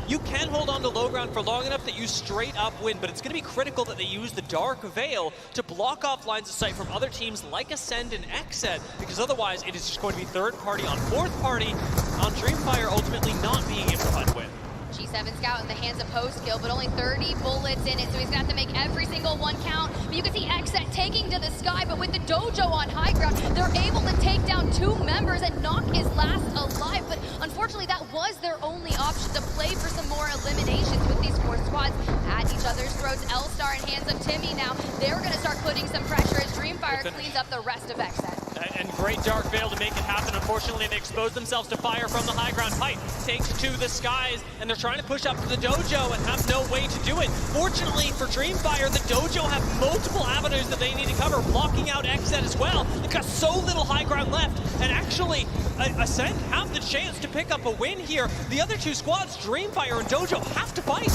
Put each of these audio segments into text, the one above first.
you can hold on to low ground for long enough that you straight up win, but it's going to be critical that they use the Dark Veil to block off lines of sight from other teams like Ascend and XZ, because otherwise it is just going to be third party on fourth party on Dreamfire ultimately not being able to find a win. G7 Scout in the hands of Postkill, but only 30 bullets in it, so he's going to have to make every single one count. But you can see XZ taking to the sky, but with the Dojo on high ground, they're able to take down 2 members and knock his last alive. But unfortunately, that was their only option to play for some more eliminations with these 4 squads at each other's throats. L-Star in hands of Timmy now. They're going to start putting some pressure as Dreamfire cleans up the rest of XZ. And great Dark Veil to make it happen. Unfortunately, they expose themselves to fire from the high ground. Pipe takes to the skies, and they're trying to push up to the Dojo and have no way to do it. Fortunately for Dreamfire, the Dojo have multiple avenues that they need to cover, blocking out XZ as well. They've got so little high ground left, and actually, Ascend have the chance to pick up a win here. The other 2 squads, Dreamfire and Dojo, have to fight.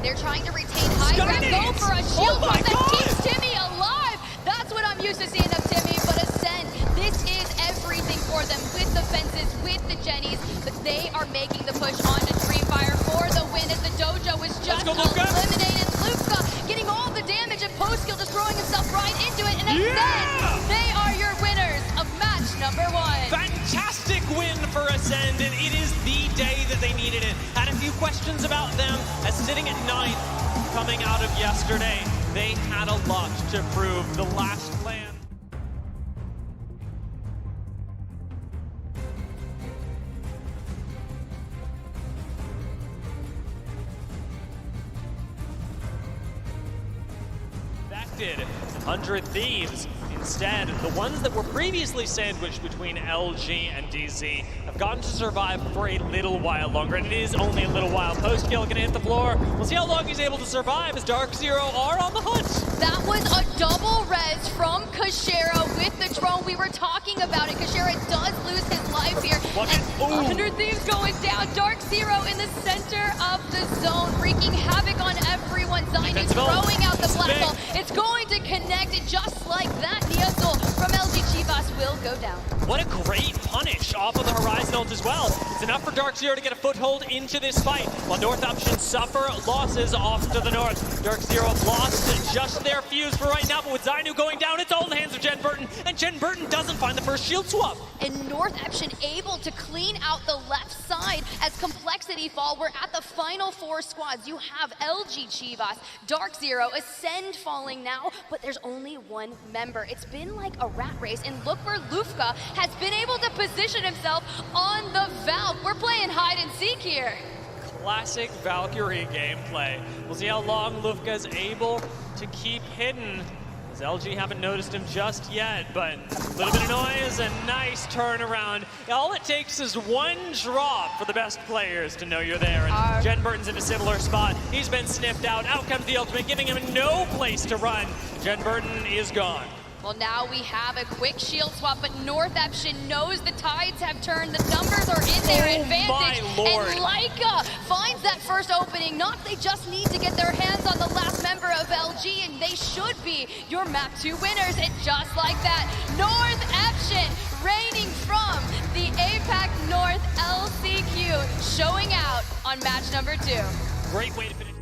They're trying to retain high ground, go for a shield that keeps Timmy alive. That's what I'm used to seeing of Timmy, but Ascend, this is everything for them with the fences, with the Jennies, but they are making the push onto Dreamfire for the win as the Dojo is just eliminated. Luka getting all the damage and Postkill just throwing himself right into it, and Ascend, they are your winners of match number 1. Fantastic win for Ascend, and it is the day that they needed it. Had a few questions about them as sitting at 9th coming out of yesterday. They had a lot to prove. The last plan. Expected 100 Thieves. Instead, the ones that were previously sandwiched between LG and DZ have gotten to survive for a little while longer, and it is only a little while. Postkill gonna hit the floor. We'll see how long he's able to survive as Dark Zero are on the hunt. That was a double res from Kashera with the drone. We were talking about it. Kashera does lose his life here. 100 Thieves going down. Dark Zero in the center of the zone, wreaking havoc on everyone. Zainu throwing out the black hole. It's going to connect it just like that. Niazul from LG Chivas will go down. What a great punish off of the Horizon ult as well. It's enough for Dark Zero to get a foothold into this fight, while North Option suffer losses off to the north. Dark Zero lost just their fuse for right now, but with Zainu going down, it's all in the hands of Jen Burton, and Jen Burton doesn't find the first shield swap. And North Option able to clean out the left side as Complexity fall. We're at the final 4 squads. You have LG Chivas, Dark Zero, Ascend falling now, but there's only 1 member. It's been like a rat race, and look where Lufka has been able to position himself on the Valk. We're playing hide and seek here. Classic Valkyrie gameplay. We'll see how long Lufka's able to keep hidden, as LG haven't noticed him just yet, but a little bit of noise, a nice turnaround. All it takes is 1 drop for the best players to know you're there, and Jen Burton's in a similar spot. He's been sniffed out. Out comes the ultimate, giving him no place to run. Jen Burton is gone. Well, now we have a quick shield swap, but North Option knows the tides have turned. The numbers are in their advantage. My Lord. And Laika finds that first opening. Not they just need to get their hands on the last member of LG, and they should be your map 2 winners. And just like that, North Option reigning from the APAC North LCQ, showing out on match number 2. Great way to finish.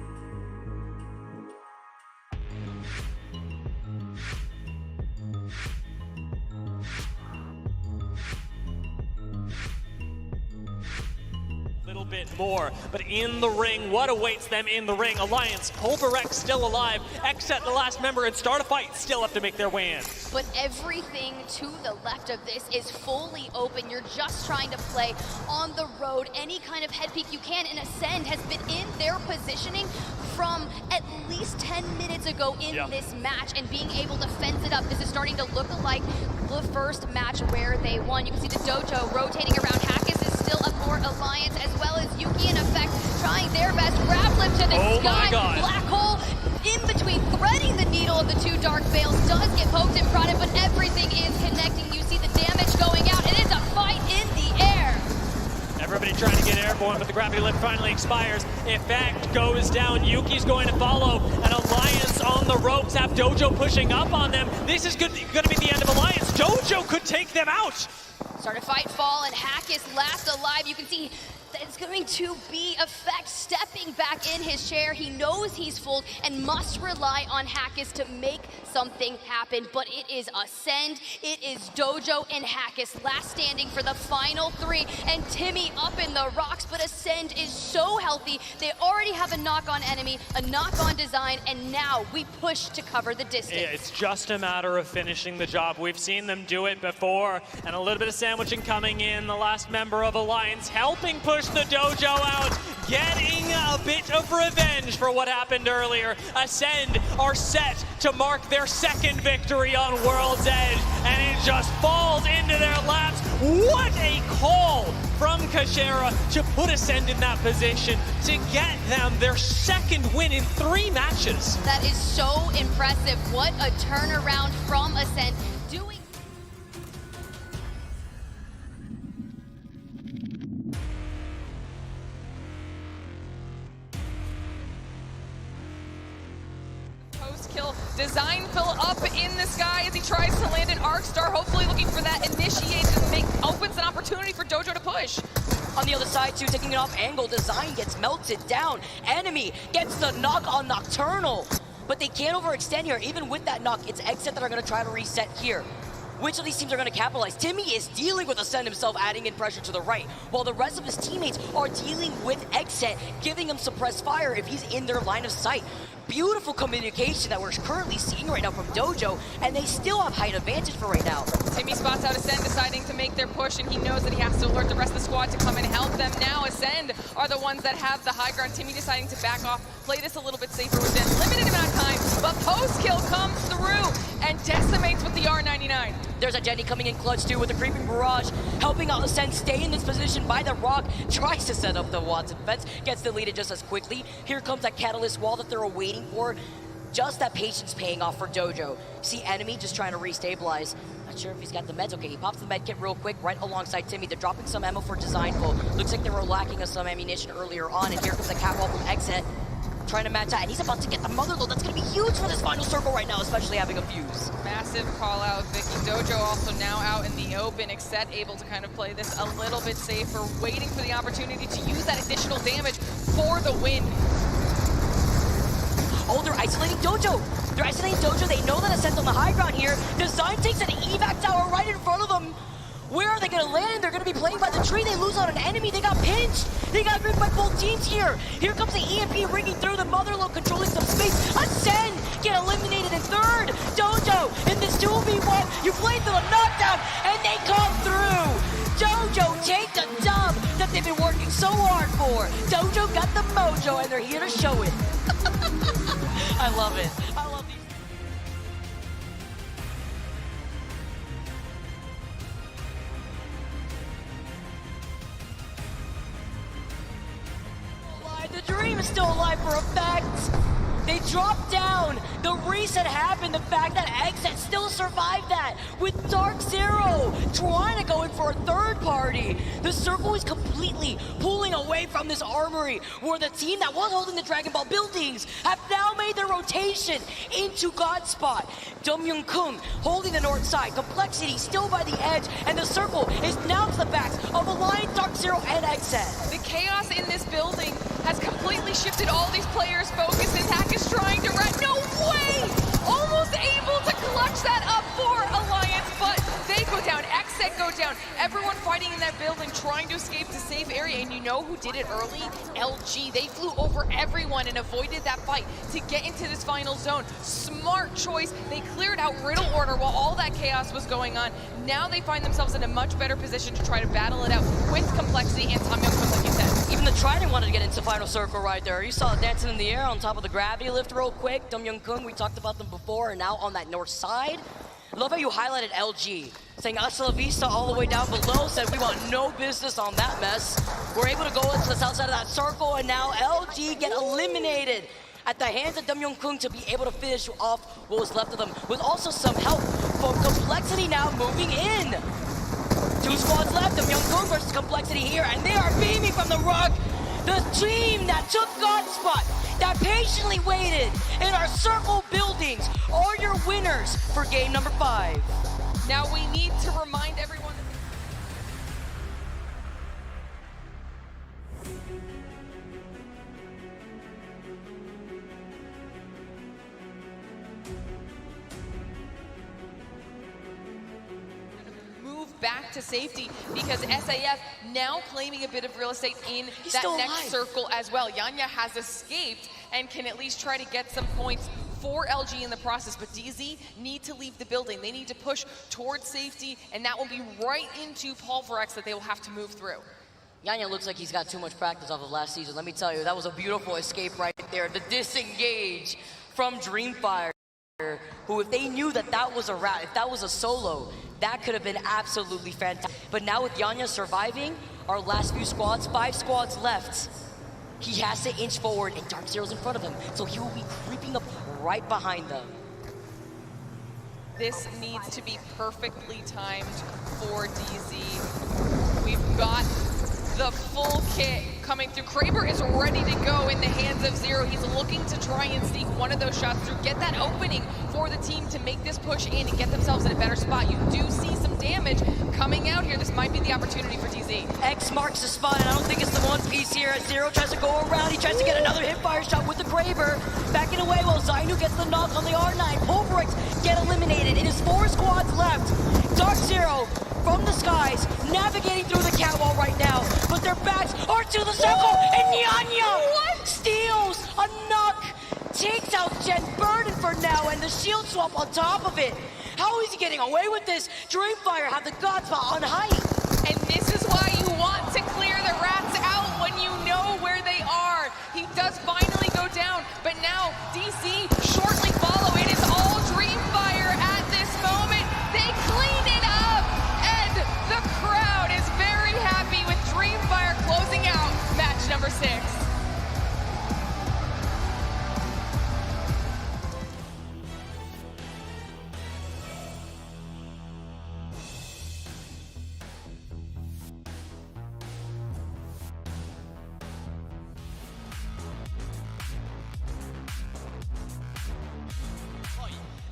Little bit more, but in the ring, what awaits them in the ring? Alliance, Pulverx still alive, XZ the last member, and Start a Fight still have to make their way in. But everything to the left of this is fully open. You're just trying to play on the road, any kind of head peek you can, and Ascend has been in their positioning from at least 10 minutes ago in this match, and being able to fence it up. This is starting to look like the first match where they won. You can see the Dojo rotating around. Hackis is still up for Alliance, as well as Yuki and Effect trying their best. Grab flip to the sky. Black hole in between, threading the needle of the 2 Dark Veils. Does get poked and prodded, but everything is connecting. You see the damage going out. It is a fight in the air. Everybody trying to get airborne, but the gravity lift finally expires. Effect goes down. Yuki's going to follow. An Alliance on the ropes, have Dojo pushing up on them. This is going to be the end of Alliance. Dojo could take them out. Start a fight fall, and Hack is last alive. You can see that it's going to be Effect stepping back in his chair. He knows he's fooled and must rely on Hackis to make something happen. But it is Ascend, it is Dojo, and Hackis last standing for the final three. And Timmy up in the rocks, but Ascend is so healthy. They already have a knock-on enemy, a knock-on design, and now we push to cover the distance. Yeah, it's just a matter of finishing the job. We've seen them do it before, and a little bit of sandwiching coming in. The last member of Alliance helping push the Dojo out, getting a bit of revenge for what happened earlier. Ascend are set to mark their second victory on World's Edge, and it just falls into their laps. What a call from Kashera to put Ascend in that position to get them their second win in 3 matches. That is so impressive. What a turnaround from Ascend. Doing Post-kill design fill up in the sky as he tries to land an Arc Star, hopefully looking for that initiate to opens an opportunity for Dojo to push. On the other side too, taking it off angle, design gets melted down. Enemy gets the knock on Nocturnal, but they can't overextend here. Even with that knock, it's Exit that are gonna try to reset here. Which of these teams are going to capitalize? Timmy is dealing with Ascend himself, adding in pressure to the right, while the rest of his teammates are dealing with Exit, giving him suppressed fire if he's in their line of sight. Beautiful communication that we're currently seeing right now from Dojo, and they still have height advantage for right now. Timmy spots out Ascend, deciding to make their push, and he knows that he has to alert the rest of the squad to come and help them. Now Ascend are the ones that have the high ground. Timmy deciding to back off, play this a little bit safer within limited amount of time, but post-kill comes through and decimates with the R99. There's a Jenny coming in clutch too with a creeping barrage, helping out Ascend stay in this position by the rock, tries to set up the Watson fence, gets deleted just as quickly. Here comes that catalyst wall that they're waiting for. Just that patience paying off for Dojo. See enemy just trying to restabilize. Not sure if he's got the meds. Okay, he pops the med kit real quick right alongside Timmy. They're dropping some ammo for design pull. Looks like they were lacking of some ammunition earlier on, and here comes the catwall from Exit, trying to match out, and he's about to get the mother load. That's going to be huge for this final circle right now, especially having a fuse. Massive call out, Vicky. Dojo also now out in the open. Exet able to kind of play this a little bit safer, waiting for the opportunity to use that additional damage for the win. Oh, they're isolating Dojo. They're isolating Dojo. They know that Ascent's on the high ground here. Design takes an evac tower right in front of them. Where are they going to land? They're going to be playing by the tree. They lose on an enemy. They got pinched. They got ripped by both teams here. Here comes the EMP ringing through. The Motherlode controlling some space. Ascend get eliminated in third. Dojo in this 2v1. You played to the knockdown, and they come through. Dojo take the dub that they've been working so hard for. Dojo got the mojo, and they're here to show it. I love it. I love these. The dream is still alive for Effect. They dropped down. The reset happened. The fact that Exit still survived that with Dark Zero trying to go in for a third party. The circle is completely pulling away from this armory where the team that was holding the Dragon Ball buildings have now made their rotation into Godspot. Dum-Young Kung holding the north side. Complexity still by the edge, and the circle is now to the backs of Alliance, Dark Zero, and Exit. The chaos in this building has completely shifted all these players' focus, and Hack is trying to run. No way! Almost able to clutch that up for Alliance, but they go down. Exet go down. Everyone fighting in that building, trying to escape to safe area, and you know who did it early? LG. They flew over everyone and avoided that fight to get into this final zone. Smart choice. They cleared out Riddle Order while all that chaos was going on. Now they find themselves in a much better position to try to battle it out with Complexity and Tom Young, like you said. Even the Trident wanted to get into final circle right there. You saw it dancing in the air on top of the gravity lift real quick. Dum-Young Kung, we talked about them before, and now on that north side. Love how you highlighted LG, saying hasta la vista all the way down below, said we want no business on that mess. We're able to go into the south side of that circle, and now LG get eliminated at the hands of Dum-Young Kung to be able to finish off what was left of them, with also some help from Complexity now moving in. 2 squads left, Dum-Young Kung versus Complexity here, and they are beaming from the rock. The team that took Godspot, that patiently waited in our circle buildings, are your winners for game number 5. Now we need to remind everyone that back to safety because SAF now claiming a bit of real estate in that next circle as well. Yanya has escaped and can at least try to get some points for LG in the process, but DZ need to leave the building. They need to push towards safety, and that will be right into Pulverex that they will have to move through. Yanya looks like he's got too much practice off of last season. Let me tell you, that was a beautiful escape right there. The disengage from Dreamfire, who if they knew that that was a rat, if that was a solo, that could have been absolutely fantastic. But now with Yanya surviving, our last few squads, 5 squads left, he has to inch forward and Dark Zero's in front of him. So he will be creeping up right behind them. This needs to be perfectly timed for DZ. We've got the full kit coming through. Kraber is ready to go in the hands of Zero. He's looking to try and sneak one of those shots through, get that opening for the team to make this push in and get themselves in a better spot. You do see some damage coming out here. This might be the opportunity for DZ. X marks the spot, and I don't think it's the one piece here as Zero tries to go around. He tries to get another hipfire shot with the Kraber. Backing away while Zainu gets the knock on the R9. Pulverex get eliminated. It is 4 squads left. Dark Zero from the skies, navigating through the catwall right now, but their backs are to the circle, and Yanya steals a knock, takes out Jen Burden for now, and the shield swap on top of it. How is he getting away with this? Dreamfire have the Godspot on height. And this is why you want to clear the rats out when you know where they are. He does finally go down, but now DC shortly follow. It is all Dreamfire at this moment. They clean it up, and the crowd is very happy with Dreamfire closing out match number 6.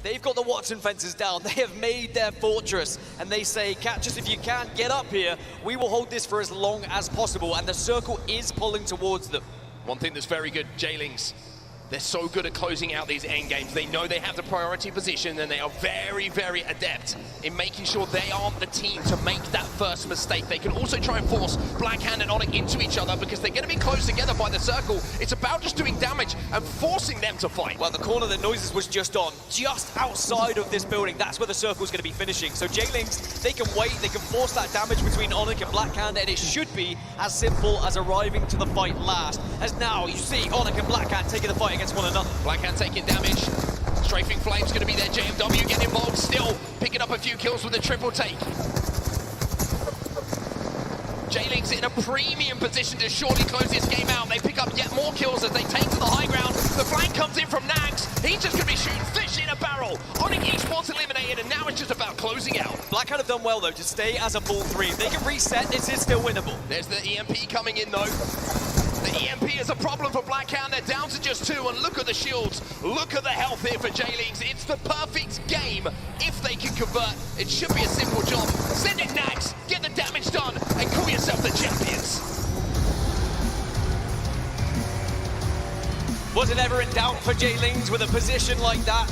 They've got the Watson fences down. They have made their fortress, and they say, catch us if you can, get up here. We will hold this for as long as possible, and the circle is pulling towards them. One thing that's very good, Jaylings, they're so good at closing out these end games. They know they have the priority position, and they are very, very adept in making sure they aren't the team to make that first mistake. They can also try and force Blackhand and Onyx into each other because they're going to be close together by the circle. It's about just doing damage and forcing them to fight. Well, the corner that Noises was just on, just outside of this building, that's where the circle's going to be finishing. So Jaylings, they can wait, they can force that damage between Onyx and Blackhand, and it should be as simple as arriving to the fight last. As now you see Onyx and Blackhand taking the fight against one another. Blackhand taking damage. Strafing Flame's going to be there. JMW getting involved still, picking up a few kills with a triple take. Jaylings in a premium position to surely close this game out. They pick up yet more kills as they take to the high ground. The flank comes in from Nags. He's just going to be shooting fish in a barrel. Onyx esports eliminated, and now it's just about closing out. Blackhand have done well, though, to stay as a full 3. If they can reset, this is still winnable. There's the EMP coming in, though. The EMP is a problem for Blackhand. They're down to just 2, and look at the shields. Look at the health here for Jaylings. It's the perfect game if they can convert. It should be a simple job. Send it, Nags. Get the damage done, and call yourself the champions. Was it ever in doubt for Jaylings with a position like that?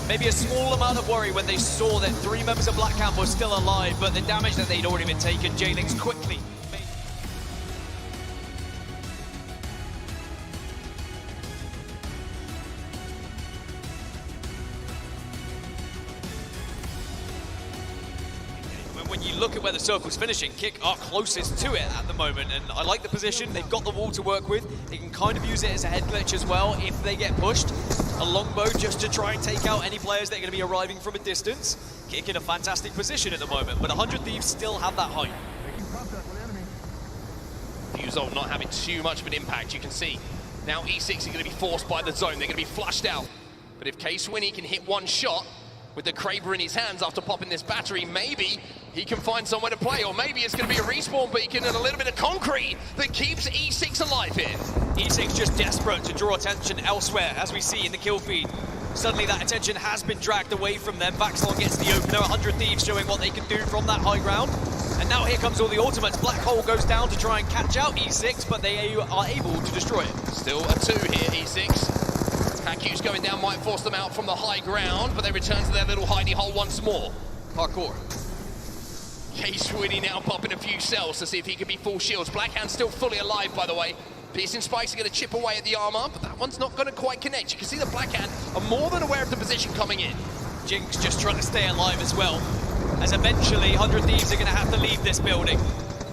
Maybe a small amount of worry when they saw that 3 members of Blackhand were still alive, but the damage that they'd already been taken, Jaylings quickly. When you look at where the circle's finishing, Kick are closest to it at the moment, and I like the position. They've got the wall to work with. They can kind of use it as a head glitch as well if they get pushed. A longbow just to try and take out any players that are going to be arriving from a distance. Kick in a fantastic position at the moment, but 100 Thieves still have that height. Fusel not having too much of an impact, you can see. Now E6 are going to be forced by the zone. They're going to be flushed out. But if K-Swinny can hit one shot with the Kraber in his hands after popping this battery, maybe he can find somewhere to play, or maybe it's going to be a respawn beacon and a little bit of concrete that keeps E6 alive here. E6 just desperate to draw attention elsewhere, as we see in the kill feed. Suddenly that attention has been dragged away from them. Vaxelon gets the opener, 100 Thieves showing what they can do from that high ground. And now here comes all the ultimates. Black Hole goes down to try and catch out E6, but they are able to destroy it. Still a 2 here, E6. Haku's going down might force them out from the high ground, but they return to their little hidey hole once more. Hardcore. K-Swinny now popping a few cells to see if he can be full shields. Blackhand's still fully alive, by the way. Piercing spikes are going to chip away at the armor, but that one's not going to quite connect. You can see the Blackhand are more than aware of the position coming in. Jinx just trying to stay alive as well, as eventually 100 Thieves are going to have to leave this building.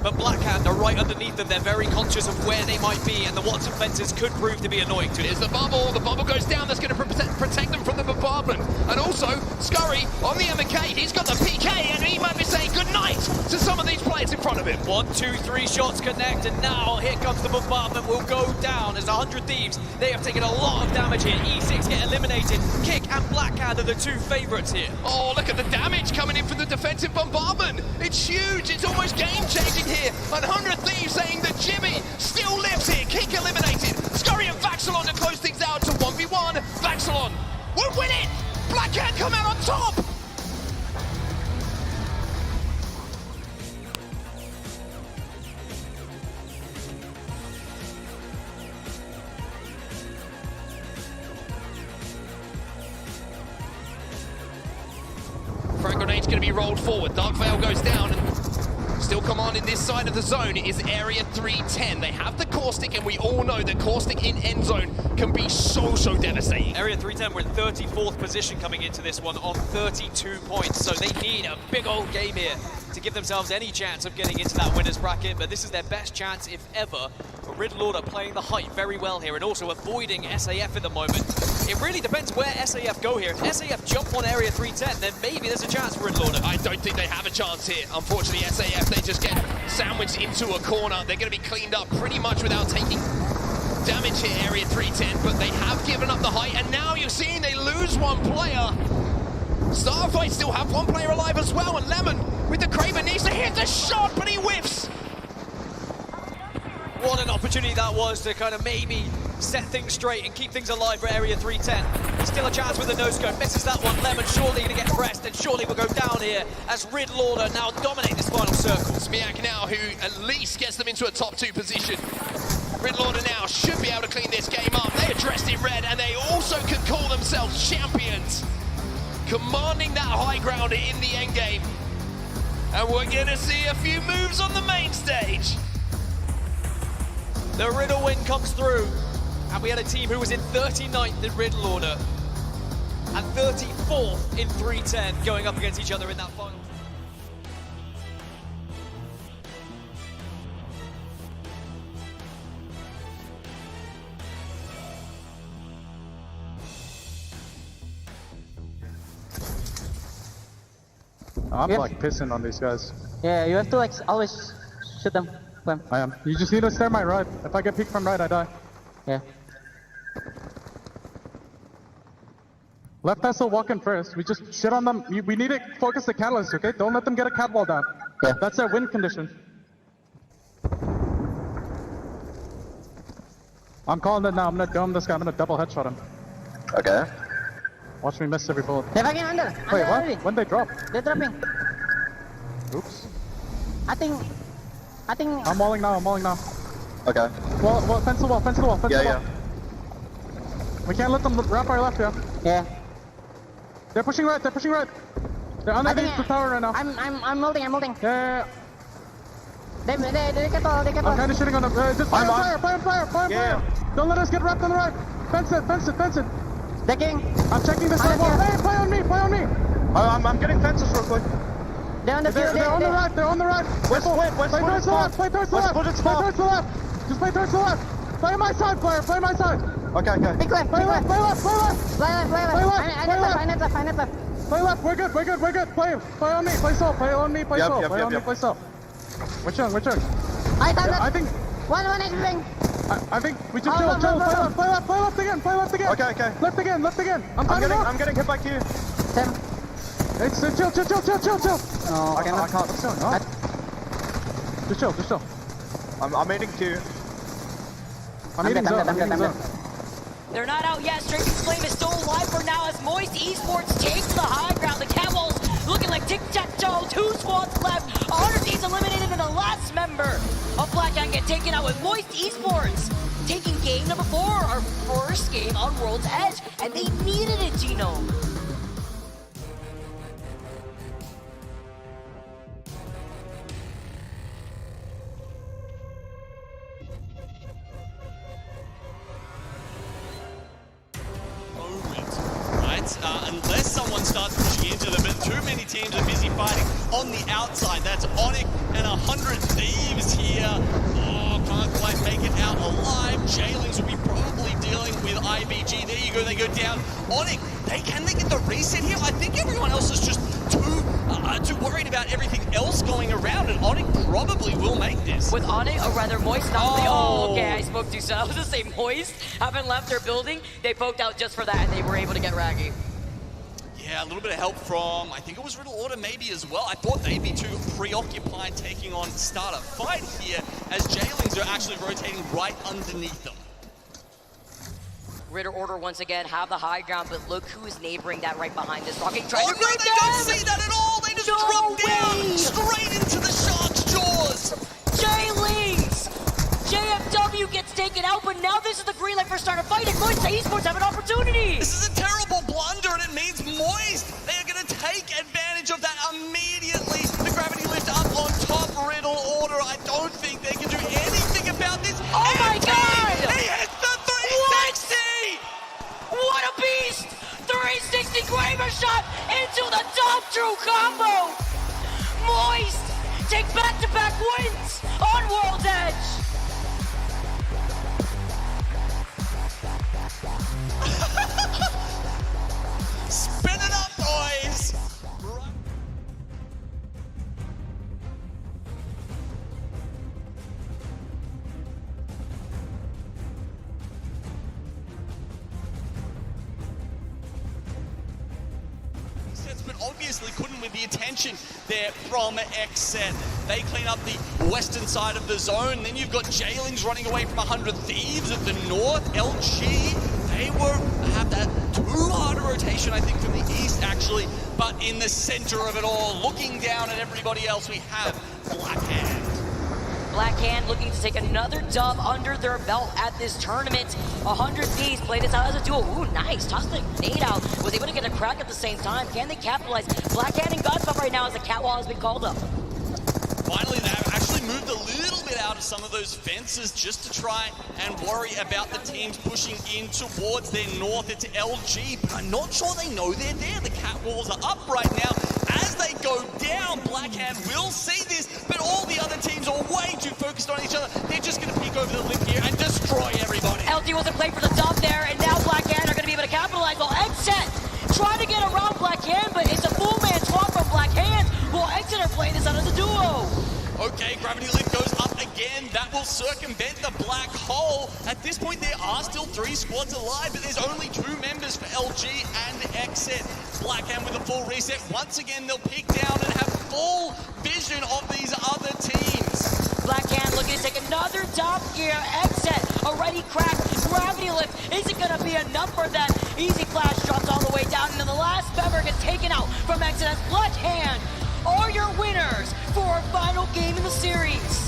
But Blackhand are right underneath them. They're very conscious of where they might be, and the Watson fences could prove to be annoying to them. Here's the bubble. The bubble goes down. That's going to protect them from the bombardment. And also, Scurry on the MK. He's got the PK, and he might be saying goodnight to some of these players in front of him. 1, 2, 3 shots connect, and now here comes the bombardment. Will go down as 100 Thieves. They have taken a lot of damage here. E6 get eliminated. Kick and Blackhand are the 2 favorites here. Oh, look at the damage coming in from the defensive bombardment. It's huge. It's almost game-changing here. 100 Thieves saying that Jimmy still lives here. Kick eliminated. Scurry and Vaxelon to close things out to 1v1. Vaxelon will win it. Blackhand come out on top. Frag grenade's going to be rolled forward. Dark Veil goes down. Still commanding this side of the zone is Area 310. They have the Caustic, and we all know that Caustic in end zone can be so devastating. Area 310 were in 34th position coming into this one on 32 points, so they need a big old game here to give themselves any chance of getting into that winner's bracket, but this is their best chance, if ever. But Riddle Order playing the height very well here and also avoiding SAF at the moment. It really depends where SAF go here. If SAF jump on Area 310, then maybe there's a chance for Riddle Order. I don't think they have a chance here. Unfortunately, SAF, they just get sandwiched into a corner. They're going to be cleaned up pretty much without taking damage here, Area 310, but they have given up the height, and now you're seeing they lose one player. Starfight still have one player alive as well, and Lemon with the Kraber needs to hit the shot, but he whiffs. What an opportunity that was to kind of maybe set things straight and keep things alive for Area 310. Still a chance with the no-scope, misses that one. Lemon surely going to get pressed and surely will go down here as Riddle Order now dominate this final circle. Smiak now, who at least gets them into a top 2 position. Riddle Order now should be able to clean this game up. They are dressed in red, and they also can call themselves champions. Commanding that high ground in the endgame. And we're going to see a few moves on the main stage. The Riddle win comes through, and we had a team who was in 39th in Riddle Order and 34th in 310 going up against each other in that final. I'm like pissing on these guys. Yeah, you have to like always shoot them. I am. You just need to stare my right. If I get peeked from right, I die. Yeah. Left vessel walk in first. We just shit on them. We need to focus the catalyst, okay? Don't let them get a cat wall down. Yeah. That's their win condition. I'm calling it now. I'm gonna dome this guy. I'm gonna double headshot him. Okay. Watch me miss every bullet. They're fucking under. Wait, under what? already. When they drop? They're dropping. Oops. I think. I'm walling now. I'm walling now. Okay. Well, fence the wall. Fence the wall. Fence the wall. We can't let them wrap our left, yeah. Yeah. They're pushing right. They're pushing right. They're underneath the tower right now. I'm holding. I'm holding. Yeah. They get all. They get all. I'm kind of shooting on them. Just fire. Don't let us get wrapped on the right. Fence it. Taking. I'm checking this side wall. Hey, play on me. I'm getting fences real quick. They're on the field. They're on the right. They're on the right. West Play towards the left. Play towards the left. Just play towards the left. Play on my side, player. Play my side. Okay. Big left. Play left. Play left. I net left. Play left. We're good. Play on me. Play soul. Play on me. Play soul. Play on me. Play soul. We're chilling. I think. One everything. I think we just chill. Play left again. Okay. Left again. I'm getting hit by Q. Tim. It's chill. No. I can't. Just chill. I'm aiding Q. I'm eating zone. They're not out yet. Straight Flame is still alive for now as Moist Esports takes the high ground. The Catwalls looking like tic-tac-toe. 2 squads left. Honor Team's eliminated and the last member of Black Hand get taken out with Moist Esports taking game number 4, our first game on World's Edge. And they needed it, Gino. Unless someone starts pushing into them, but too many teams are busy fighting on the outside. That's Onyx and 100 Thieves here. Oh, can't quite make it out alive. Jailings will be probably dealing with IBG. There you go, they go down. Onyx, can they get the reset here? I think everyone else is just too worried about everything else going around, and Onyx probably will make this. With Onyx, or rather Moist, not oh, okay, I spoke too soon. I was gonna say Moist haven't left their building. They poked out just for that, and they were able to get Raggy. Yeah, a little bit of help from, I think it was Riddle Order maybe as well. I thought they'd be too preoccupied taking on Starter Fight here, as Jailings are actually rotating right underneath them. Ritter Order once again have the high ground, but look who is neighboring that right behind this. Rocking trying to break them! Don't see that at all! They just drop down straight into the Shark's jaws! Jailings! JFW gets taken out, but now this is the green light for Starter Fight, and Moist Esports have an opportunity! This is a terrible blunder, and it means Moist, they are going to take advantage of that immediately. The gravity lift up on top, Riddle Order. I don't think they can do anything about this. Oh my God! He hits the 360! What a beast! 360 Graver shot into the top true combo! Moist take back-to-back wins on World's Edge! Spin it up, boys! But obviously couldn't win the attention there from XZ. They clean up the western side of the zone. Then you've got Jailings running away from 100 Thieves at the north. LG, they have that too hard a rotation, I think, from the east, actually. But in the center of it all, looking down at everybody else, we have Black Hand. Black Hand looking to take another dub under their belt at this tournament. 100 Thieves played this out as a duo. Ooh, nice. Tossed the nade out. Was able to get a crack at the same time. Can they capitalize? Black Hand in Godspot right now as the catwall has been called up. Finally, they've actually moved a little bit out of some of those fences just to try and worry about the teams pushing in towards their north. It's LG, but I'm not sure they know they're there. The catwalls are up right now. As they go down, Black Hand will see this, but all the other teams are way too focused on each other. They're just going to peek over the lip here and destroy everybody. LG wasn't playing for the dub there, and now Black Hand are going to be able to capitalize. While Exit trying to get around Black Hand, but it's a full man swap from Black Hand. While Exit are playing this out as a duo. Okay, gravity lift goes up again. That will circumvent the black hole. At this point, there are still 3 squads alive, but there's only 2 members for LG and Exit. Black Hand with a full reset. Once again, they'll peek down and have full vision of these other teams. Black Hand looking to take another top gear. Exit already cracked. Gravity lift isn't going to be enough for that. Easy flash drops all the way down, and then the last member gets taken out from Exit as Black Hand are your winners for our final game in the series.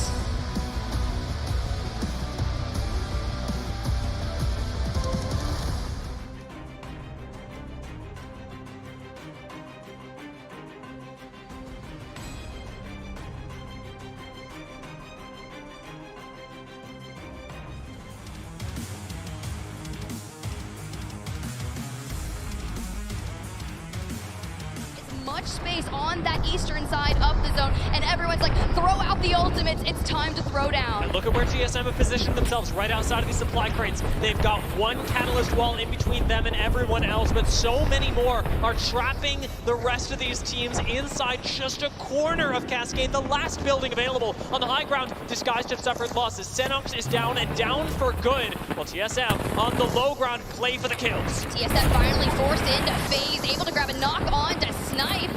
Much space on that eastern side of the zone, and everyone's like, throw out the ultimates, it's time to throw down. And look at where GSM have positioned themselves, right outside of these supply crates. They've got one catalyst wall in between them and everyone else, but so many more are trapping the rest of these teams inside just a corner of Cascade, the last building available on the high ground. Disguised have suffered losses. Xenox is down and down for good, while TSM on the low ground play for the kills. TSM finally forced into FaZe, able to grab a knock on to Snipe,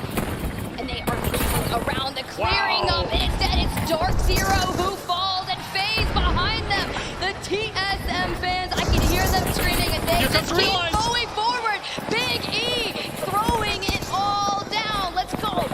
and they are moving around the clearing up, and instead it's Dark Zero who falls, and FaZe behind them. The TSM fans, I can hear them screaming, and they keep Realize. going forward. Big E throwing it all down. Let's go.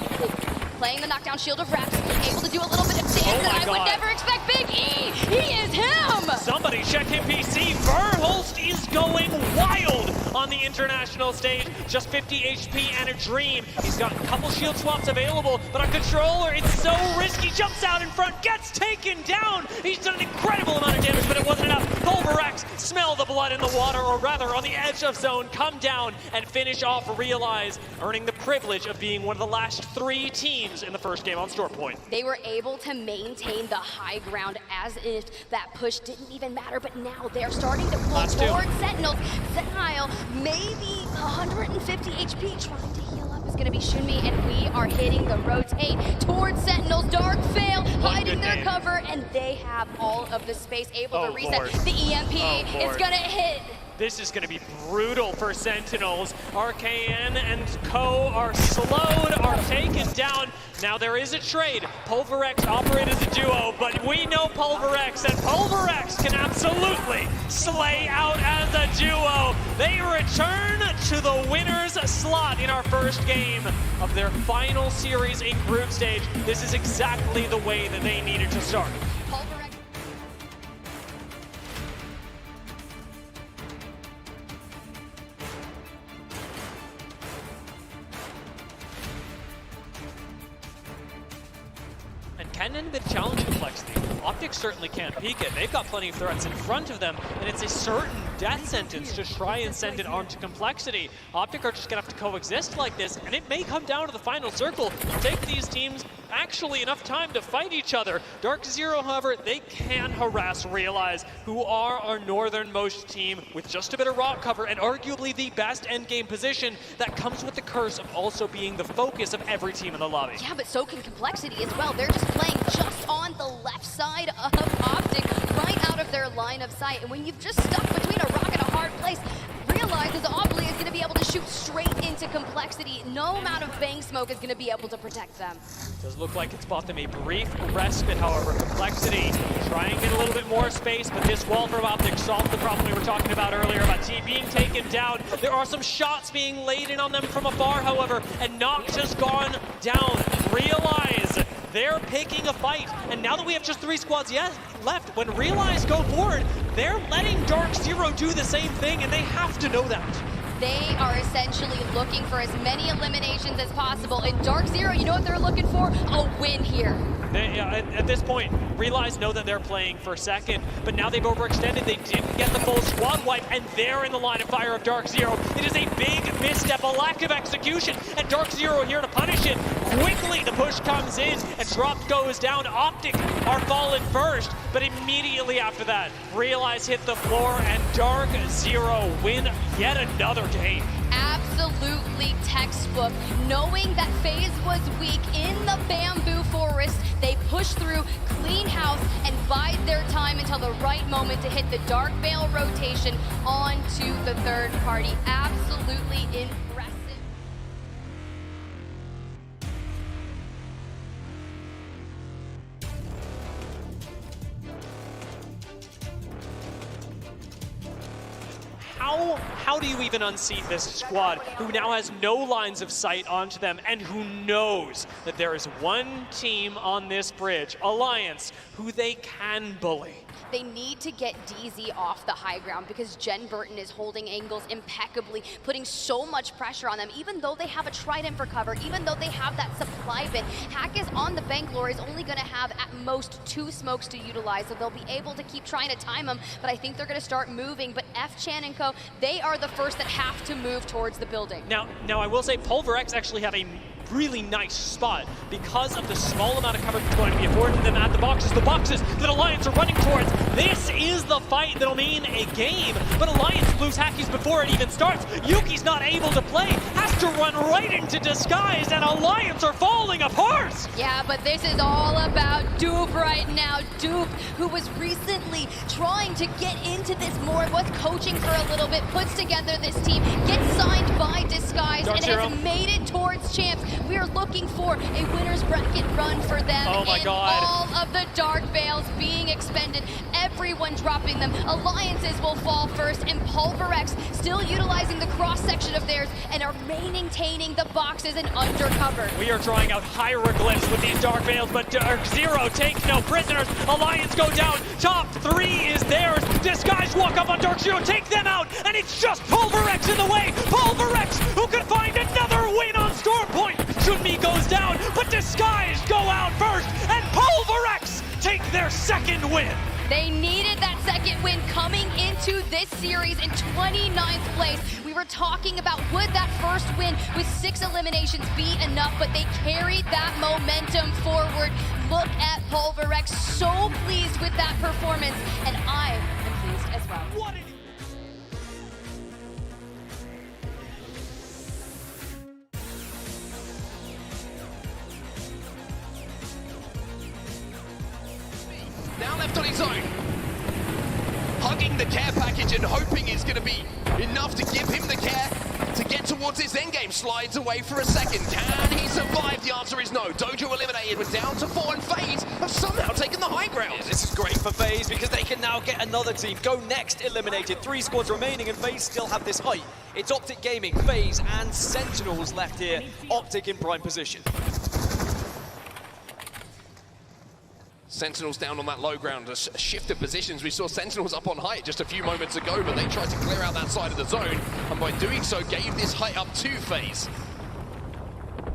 Playing the knockdown shield of Rex, able to do a little bit of damage Oh that my I God. would never expect. Big E, he is him. Somebody check him PC. Verhulst is going wild on the international stage. Just 50 HP and a dream. He's got a couple shield swaps available, but on controller, it's so risky. Jumps out in front, gets taken down. He's done an incredible amount of damage, but it wasn't enough. Pulverex, smell the blood in the water, or rather on the edge of zone, come down and finish off Realize, earning the privilege of being one of the last 3 teams in the first game on Store Point. They were able to maintain the high ground as if that push didn't even matter, but now they're starting to pull Last two. towards Sentinels. Zenile, maybe 150 HP, trying to heal up is going to be Shunmi, and we are hitting the rotate towards Sentinels. Dark Veil hiding good their name. cover, and they have all of the space able Oh, to reset. Lord. The EMP Oh, is Lord. going to hit. This is going to be brutal for Sentinels. RKN and Co are slowed, are taken down. Now there is a trade. Pulverex operate as a duo, but we know Pulverex, and Pulverex can absolutely slay out as a duo. They return to the winner's slot in our first game of their final series in group stage. This is exactly the way that they needed to start. Pulverex. And can end the challenge complexity. Optic certainly can't peek it. They've got plenty of threats in front of them, and it's a certain death sentence to try and send it onto complexity. Optic are just gonna have to coexist like this, and it may come down to the final circle. Take these teams actually enough time to fight each other. Dark Zero, however, they can harass Realize, who are our northernmost team with just a bit of rock cover and arguably the best endgame position that comes with the curse of also being the focus of every team in the lobby. Yeah, but so can Complexity as well. They're just playing just on the left side of Optic, right out of their line of sight. And when you've just stuck between a rock and a hard place, Realize is Obli is going to be able to shoot straight into Complexity. No amount of bang smoke is going to be able to protect them. Does look like it's bought them a brief respite, however. Complexity trying to get a little bit more space, but this wall from Optic solved the problem we were talking about earlier about T being taken down. There are some shots being laid in on them from afar, however, and Nox has gone down. Realize they're picking a fight, and now that we have just 3 squads left, when Realize go forward, they're letting Dark Zero do the same thing, and they have to know that. They are essentially looking for as many eliminations as possible. In Dark Zero, you know what they're looking for? A win here. At this point, Realize know that they're playing for second, but now they've overextended. They didn't get the full squad wipe, and they're in the line of fire of Dark Zero. It is a big misstep, a lack of execution, and Dark Zero here to punish it. Quickly, the push comes in, and Drop goes down. Optic are fallen first, but immediately after that, Realize hit the floor, and Dark Zero win yet another game. Absolutely textbook. Knowing that FaZe was weak in the bamboo forest, they pushed through, clean house, and bide their time until the right moment to hit the Dark Veil rotation onto the third party. Absolutely impressive. How do you even unseat this squad who now has no lines of sight onto them and who knows that there is one team on this bridge, Alliance, who they can bully? They need to get DZ off the high ground because Jen Burton is holding angles impeccably, putting so much pressure on them, even though they have a trident for cover, even though they have that supply bin. Hack is on the Bangalore is only going to have at most 2 smokes to utilize, so they'll be able to keep trying to time them, but I think they're going to start moving. But F-Chan and Co, they are the first that have to move towards the building. Now I will say Pulverex actually have a really nice spot because of the small amount of cover that's going to be afforded to them at the boxes that Alliance are running towards. This is the fight that'll mean a game, but Alliance lose Hackies before it even starts. Yuki's not able to play, has to run right into Disguise, and Alliance are falling apart! Yeah, but this is all about Dupe right now. Dupe, who was recently trying to get into this more, was coaching for a little bit, puts together this team, gets signed by Disguise, Dark and Zero has made it towards champs. We are looking for a winner's bracket run for them. Oh my God. All of the Dark Veils being expended, everyone dropping them. Alliances will fall first, and Pulverex still utilizing the cross-section of theirs and are maintaining the boxes and undercover. We are trying out hieroglyphs with these Dark Veils, but Dark Zero takes no prisoners. Alliance go down. Top 3 is theirs. Disguise walk up on Dark Zero, take them out, and it's just Pulverex in the way. Pulverex, who could find another win on Storm Point. Shunmi goes down, but Disguise go out first, and Pulverex take their second win. They needed that second win coming into this series in 29th place. We were talking about would that first win with 6 eliminations be enough, but they carried that momentum forward. Look at Pulverex, so pleased with that performance, and I am pleased as well. What an Now left on his own. Hugging the care package and hoping it's going to be enough to give him the care to get towards his endgame. Slides away for a second. Can he survive? The answer is no. Dojo eliminated. We're down to 4, and FaZe have somehow taken the high ground. Yeah, this is great for FaZe because they can now get another team. Go Next eliminated. 3 squads remaining, and FaZe still have this height. It's Optic Gaming, FaZe, and Sentinels left here. Optic in prime position. Sentinels down on that low ground, a shift of positions. We saw Sentinels up on height just a few moments ago, but they tried to clear out that side of the zone, and by doing so, gave this height up to FaZe.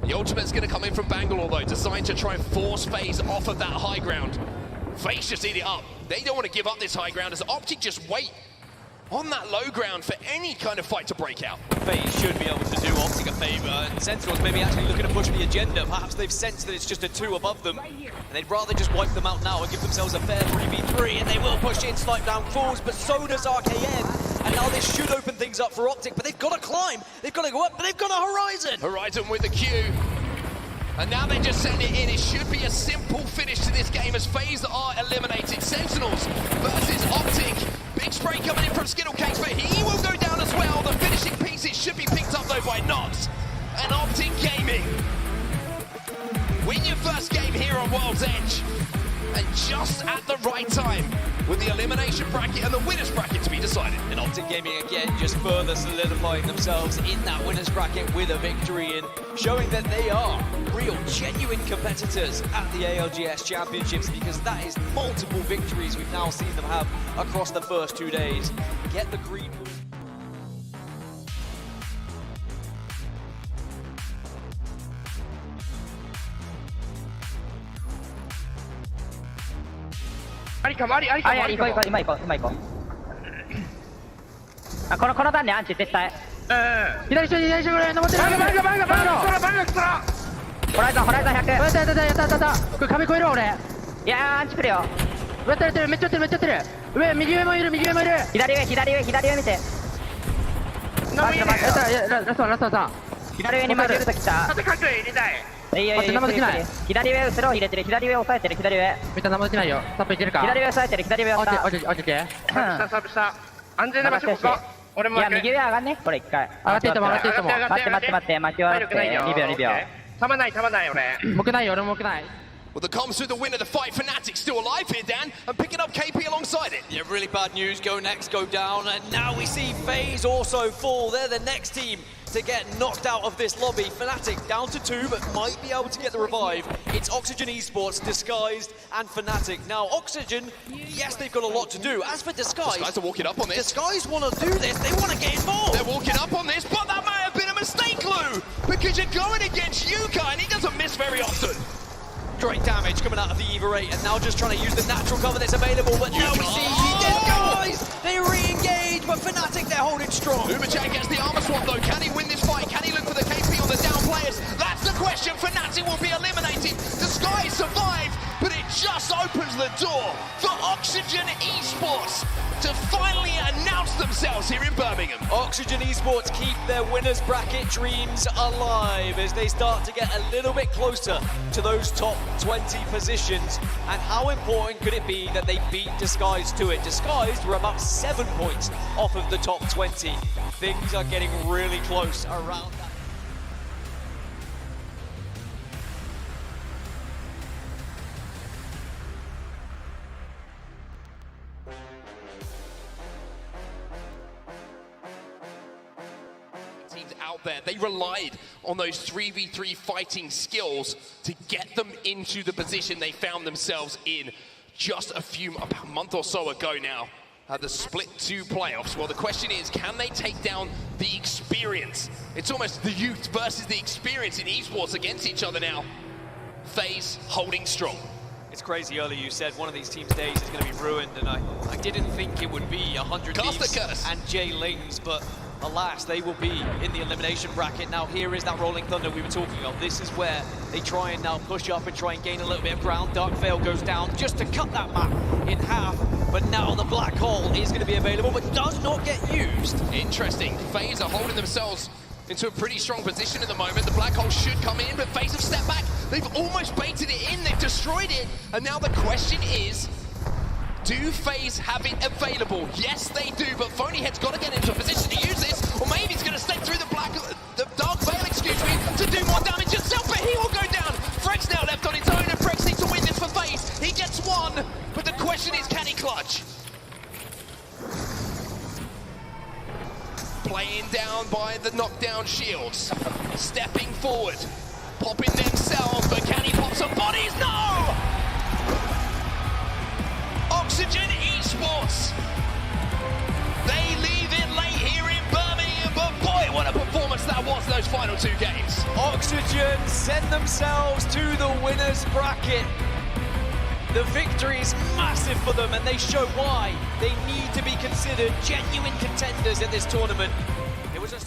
The ultimate's going to come in from Bangalore, though, designed to try and force FaZe off of that high ground. FaZe just eat it up. They don't want to give up this high ground, as Optic just wait on that low ground for any kind of fight to break out. FaZe should be able to do Optic a favour, and Sentinels maybe actually looking to push the agenda. Perhaps they've sensed that it's just a 2 above them, and they'd rather just wipe them out now and give themselves a fair 3v3, and they will push in, snipe down Falls, but so does RKN, and now this should open things up for Optic, but they've got to climb, they've got to go up, but they've got a Horizon! Horizon with the Q. And now they just send it in. It should be a simple finish to this game as FaZe are eliminated. Sentinels versus Optic. Big spray coming in from Skittlecakes, but he will go down as well. The finishing pieces should be picked up though by Nox and Optic Gaming. Win your first game here on World's Edge. And just at the right time, with the elimination bracket and the winners bracket to be decided. And Optic Gaming again just further solidifying themselves in that winners bracket with a victory and showing that they are real, genuine competitors at the ALGS Championships, because that is multiple victories we've now seen them have across the first 2 days. Get the green.今行こう。あ、このターンね、アンチ絶対。左下これ登ってる。バンガホライゾン100。やったこれ壁越える俺。いやアンチ来るよ。やってるめっちゃやってる。右上もいる。左上見て。ラストさ。左上にマジルと来た。角入れたい。いいよ左上スロー入れてる。左上押さえてる。左上めっちゃ生できないよ。タップいけるか。左上押さえてる。左上押さえてる。落ちてサーブした安全な場所ここ。俺もいや右上上がんねこれ一回。上がってると思う。待って巻き終わって2秒。たまない俺。僕ないよ俺も僕ない。Well, the comms through the win of the fight. Fnatic still alive here, Dan, and picking up KP alongside it. Yeah, really bad news. Go Next go down, and now we see FaZe also fall. They're the next team to get knocked out of this lobby. Fnatic down to 2, but might be able to get the revive. It's Oxygen Esports, Disguised, and Fnatic. Now, Oxygen, yes, they've got a lot to do. As for Disguised, Disguised are walking up on this. Disguised want to do this. They want to get involved. They're walking up on this, but that may have been a mistake, Lou, because you're going against Yuka, and he doesn't miss very often. Great damage coming out of the Eva 8, and now just trying to use the natural cover that's available, but now we see Disguised! They re-engage, but Fnatic, they're holding strong. Umachan gets the armor swap though. Can he win this fight? Can he look for the KP on the down players? That's the question. Fnatic will be eliminated. Disguise survive, but it just opens the door for Oxygen Esports to finally announce themselves here in Birmingham. Oxygen Esports keep their winners bracket dreams alive as they start to get a little bit closer to those top 20 positions. And how important could it be that they beat Disguised to it? Disguised were about 7 points off of the top 20. Things are getting really close around that. out there. They relied on those 3v3 fighting skills to get them into the position they found themselves in just about a month or so ago now. The split 2 playoffs. Well, the question is, can they take down the experience? It's almost the youth versus the experience in esports against each other now. FaZe holding strong. It's crazy earlier you said one of these teams' days is going to be ruined, and I didn't think it would be 100 Thieves and Jay Lings, but alas, they will be in the elimination bracket. Now here is that Rolling Thunder we were talking of. This is where they try and now push up and try and gain a little bit of ground. Darkveil goes down just to cut that map in half, but now the Black Hole is going to be available, but does not get used. Interesting. FaZe are holding themselves into a pretty strong position at the moment. The Black Hole should come in, but FaZe have stepped back. They've almost baited it in, they've destroyed it, and now the question is, do FaZe have it available? Yes, they do, but Phonyhead's got to get into a position to use this, or maybe he's going to step through the Dark Veil, to do more damage himself, but he will go down. Freg's now left on his own, and Fregs needs to win this for FaZe. He gets one, but the question is, can he clutch? Playing down by the knockdown shields, stepping forward, popping themselves, but can he pop some bodies? No! Oxygen Esports, they leave it late here in Birmingham, but boy, what a performance that was, those final 2 games. Oxygen send themselves to the winner's bracket. The victory is massive for them, and they show why they need to be considered genuine contenders in this tournament. It was a